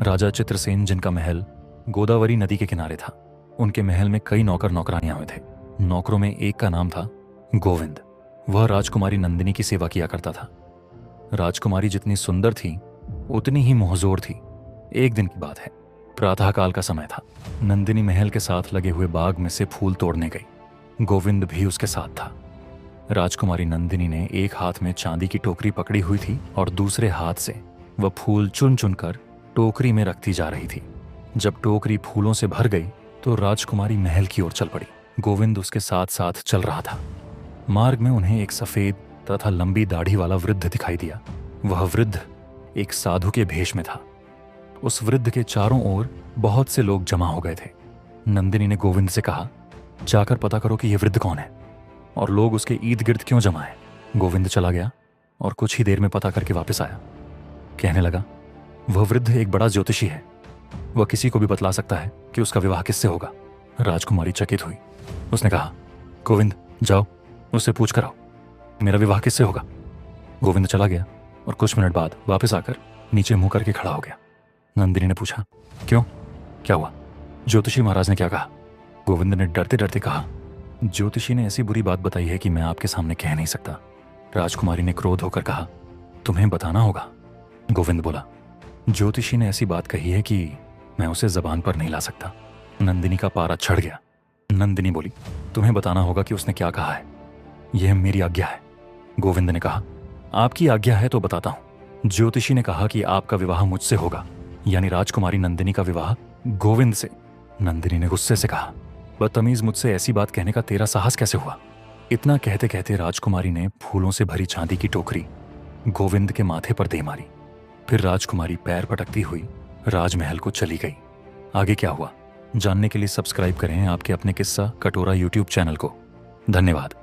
राजा चित्रसेन, जिनका महल गोदावरी नदी के किनारे था, उनके महल में कई नौकर नौकरानियां हुए थे। नौकरों में एक का नाम था गोविंद। वह राजकुमारी नंदिनी की सेवा किया करता था। राजकुमारी जितनी सुंदर थी उतनी ही मोहजोर थी। एक दिन की बात है, प्रातःकाल का समय था। नंदिनी महल के साथ लगे हुए बाग में से फूल तोड़ने गई। गोविंद भी उसके साथ था। राजकुमारी नंदिनी ने एक हाथ में चांदी की टोकरी पकड़ी हुई थी और दूसरे हाथ से वह फूल चुन चुनकर टोकरी में रखती जा रही थी। जब टोकरी फूलों से भर गई तो राजकुमारी महल की ओर चल पड़ी। गोविंद उसके साथ साथ चल रहा था। मार्ग में उन्हें एक सफेद तथा लंबी दाढ़ी वाला वृद्ध दिखाई दिया। वह वृद्ध एक साधु के भेष में था। उस वृद्ध के चारों ओर बहुत से लोग जमा हो गए थे। नंदिनी ने गोविंद से कहा, जाकर पता करो कि यह वृद्ध कौन है और लोग उसके ईद गिर्द क्यों जमा है। गोविंद चला गया और कुछ ही देर में पता करके वापस आया। कहने लगा, वह वृद्ध एक बड़ा ज्योतिषी है। वह किसी को भी बतला सकता है कि उसका विवाह किससे होगा। राजकुमारी चकित हुई। उसने कहा, गोविंद जाओ, उससे पूछ कर आओ, मेरा विवाह किससे होगा। गोविंद चला गया और कुछ मिनट बाद वापस आकर नीचे मुंह करके खड़ा हो गया। नंदिनी ने पूछा, क्यों, क्या हुआ? ज्योतिषी महाराज ने क्या कहा? गोविंद ने डरते डरते कहा, ज्योतिषी ने ऐसी बुरी बात बताई है कि मैं आपके सामने कह नहीं सकता। राजकुमारी ने क्रोध होकर कहा, तुम्हें बताना होगा। गोविंद बोला, ज्योतिषी ने ऐसी बात कही है कि मैं उसे जबान पर नहीं ला सकता। नंदिनी का पारा चढ़ गया। नंदिनी बोली, तुम्हें बताना होगा कि उसने क्या कहा है। यह मेरी आज्ञा है। गोविंद ने कहा, आपकी आज्ञा है तो बताता हूं। ज्योतिषी ने कहा कि आपका विवाह मुझसे होगा, यानी राजकुमारी नंदिनी का विवाह गोविंद से। नंदिनी ने गुस्से से कहा, बदतमीज, मुझसे ऐसी बात कहने का तेरा साहस कैसे हुआ? इतना कहते कहते राजकुमारी ने फूलों से भरी चांदी की टोकरी गोविंद के माथे पर दे मारी। फिर राजकुमारी पैर पटकती हुई राजमहल को चली गई। आगे क्या हुआ जानने के लिए सब्सक्राइब करें आपके अपने किस्सा कटोरा यूट्यूब चैनल को। धन्यवाद।